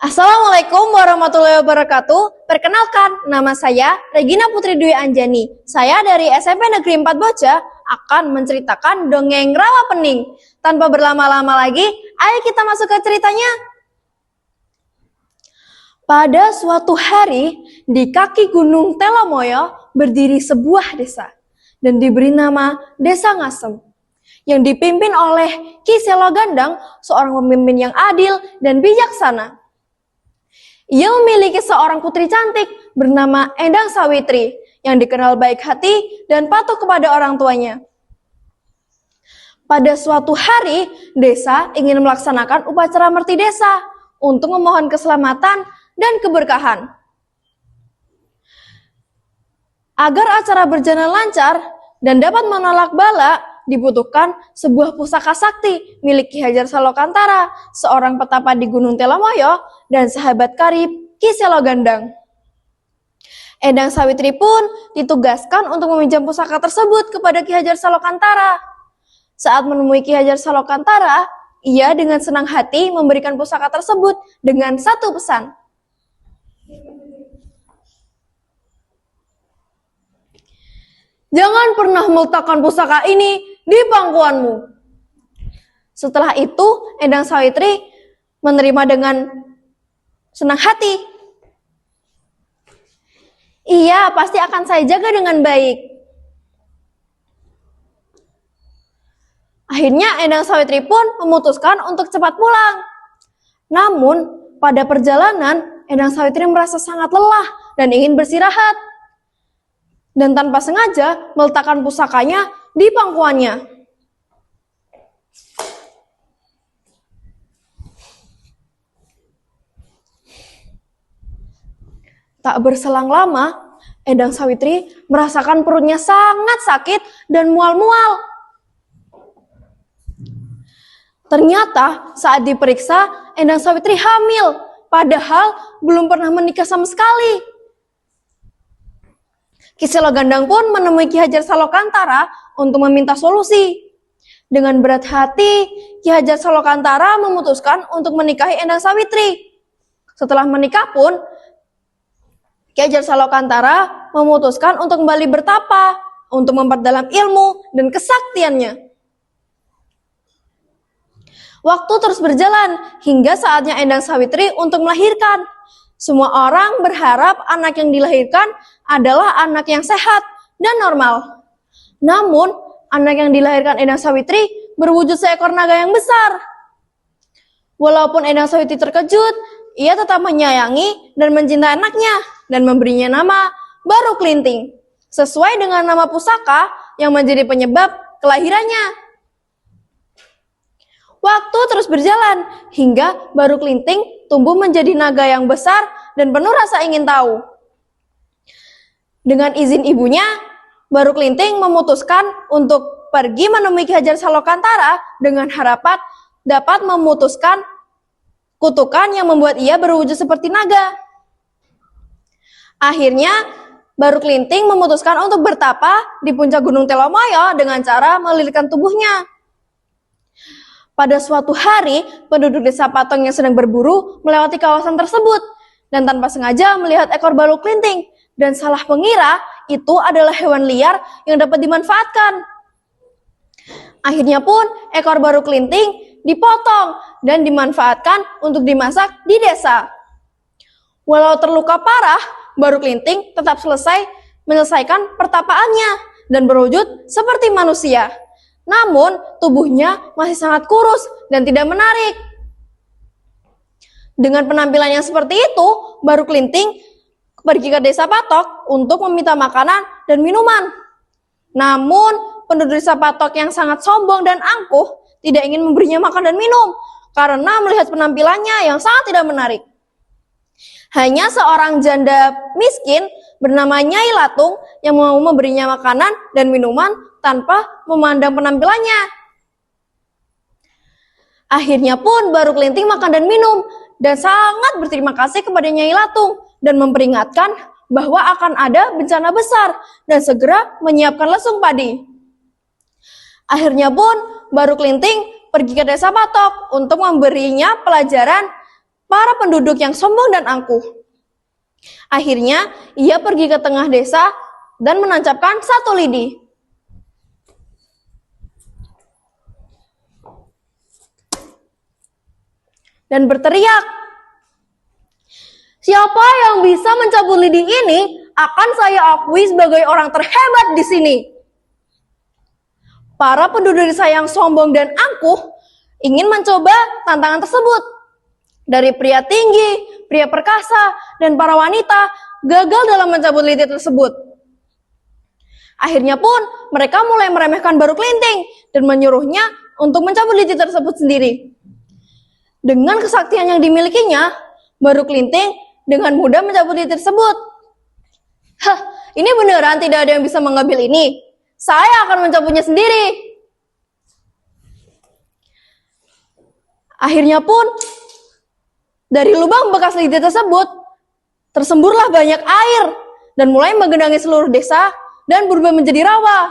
Assalamualaikum warahmatullahi wabarakatuh. Perkenalkan, nama saya Regina Putri Dwi Anjani. Saya dari SMP Negeri 4 Bocah akan menceritakan dongeng Rawa Pening. Tanpa berlama-lama lagi, ayo kita masuk ke ceritanya. Pada suatu hari, di kaki Gunung Telomoyo berdiri sebuah desa dan diberi nama Desa Ngasem, yang dipimpin oleh Ki Selo Gandang, seorang pemimpin yang adil dan bijaksana. Ia memiliki seorang putri cantik bernama Endang Sawitri yang dikenal baik hati dan patuh kepada orang tuanya. Pada suatu hari, desa ingin melaksanakan upacara merti desa untuk memohon keselamatan dan keberkahan. Agar acara berjalan lancar dan dapat menolak bala, dibutuhkan sebuah pusaka sakti milik Ki Hajar Salokantara, seorang petapa di Gunung Telomoyo dan sahabat karib Ki Selo Gandang. Endang Sawitri pun ditugaskan untuk meminjam pusaka tersebut kepada Ki Hajar Salokantara. Saat menemui Ki Hajar Salokantara, ia dengan senang hati memberikan pusaka tersebut dengan satu pesan. Jangan pernah meletakkan pusaka ini di pangkuanmu. Setelah itu, Endang Sawitri menerima dengan senang hati. Iya, pasti akan saya jaga dengan baik. Akhirnya Endang Sawitri pun memutuskan untuk cepat pulang. Namun, pada perjalanan, Endang Sawitri merasa sangat lelah dan ingin beristirahat. Dan tanpa sengaja meletakkan pusakanya di pangkuannya. Tak berselang lama, Endang Sawitri merasakan perutnya sangat sakit dan mual-mual. Ternyata saat diperiksa, Endang Sawitri hamil, padahal belum pernah menikah sama sekali. Ki Selo Gandang pun menemui Ki Hajar Salokantara untuk meminta solusi. Dengan berat hati, Ki Hajar Salokantara memutuskan untuk menikahi Endang Sawitri. Setelah menikah pun, Ki Hajar Salokantara memutuskan untuk kembali bertapa untuk memperdalam ilmu dan kesaktiannya. Waktu terus berjalan hingga saatnya Endang Sawitri untuk melahirkan. Semua orang berharap anak yang dilahirkan adalah anak yang sehat dan normal. Namun, anak yang dilahirkan Endang Sawitri berwujud seekor naga yang besar. Walaupun Endang Sawitri terkejut, ia tetap menyayangi dan mencintai anaknya dan memberinya nama Baru Klinting, sesuai dengan nama pusaka yang menjadi penyebab kelahirannya. Waktu terus berjalan hingga Baru Klinting tumbuh menjadi naga yang besar dan penuh rasa ingin tahu. Dengan izin ibunya, Baru Klinting memutuskan untuk pergi menemui Ki Hajar Salokantara dengan harapan dapat memutuskan kutukan yang membuat ia berwujud seperti naga. Akhirnya, Baru Klinting memutuskan untuk bertapa di puncak Gunung Telomoyo dengan cara melilitkan tubuhnya. Pada suatu hari, penduduk desa Patong yang sedang berburu melewati kawasan tersebut dan tanpa sengaja melihat ekor Baru Klinting dan salah mengira itu adalah hewan liar yang dapat dimanfaatkan. Akhirnya pun ekor Baru Klinting dipotong dan dimanfaatkan untuk dimasak di desa. Walau terluka parah, Baru Klinting tetap menyelesaikan pertapaannya dan berwujud seperti manusia. Namun, tubuhnya masih sangat kurus dan tidak menarik. Dengan penampilan yang seperti itu, Baru Klinting pergi ke desa Patok untuk meminta makanan dan minuman. Namun, penduduk desa Patok yang sangat sombong dan angkuh tidak ingin memberinya makan dan minum karena melihat penampilannya yang sangat tidak menarik. Hanya seorang janda miskin bernama Nyai Latung yang mau memberinya makanan dan minuman tanpa memandang penampilannya. Akhirnya pun Baru Klinting makan dan minum dan sangat berterima kasih kepada Nyai Latung dan memperingatkan bahwa akan ada bencana besar dan segera menyiapkan lesung padi. Akhirnya pun Baru Klinting pergi ke desa Patok untuk memberinya pelajaran para penduduk yang sombong dan angkuh. Akhirnya, ia pergi ke tengah desa dan menancapkan satu lidi. Dan berteriak, "Siapa yang bisa mencabut lidi ini akan saya akui sebagai orang terhebat di sini." Para penduduk desa yang sombong dan angkuh ingin mencoba tantangan tersebut. Dari pria tinggi, pria perkasa, dan para wanita gagal dalam mencabut lidi tersebut. Akhirnya pun mereka mulai meremehkan Baru Kelinting dan menyuruhnya untuk mencabut lidi tersebut sendiri. Dengan kesaktian yang dimilikinya, Baru Kelinting dengan mudah mencabut lidi tersebut. "Hah, ini beneran tidak ada yang bisa mengambil ini. Saya akan mencabutnya sendiri." Akhirnya pun, dari lubang bekas lidi tersebut, tersemburlah banyak air dan mulai menggenangi seluruh desa dan berubah menjadi rawa.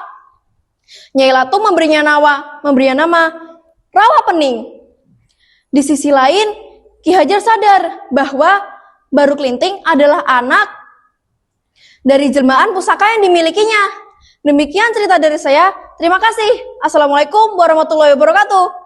Nyai Latu memberinya nama Rawa Pening. Di sisi lain, Ki Hajar sadar bahwa Baru Kelinting adalah anak dari jelmaan pusaka yang dimilikinya. Demikian cerita dari saya. Terima kasih. Assalamualaikum warahmatullahi wabarakatuh.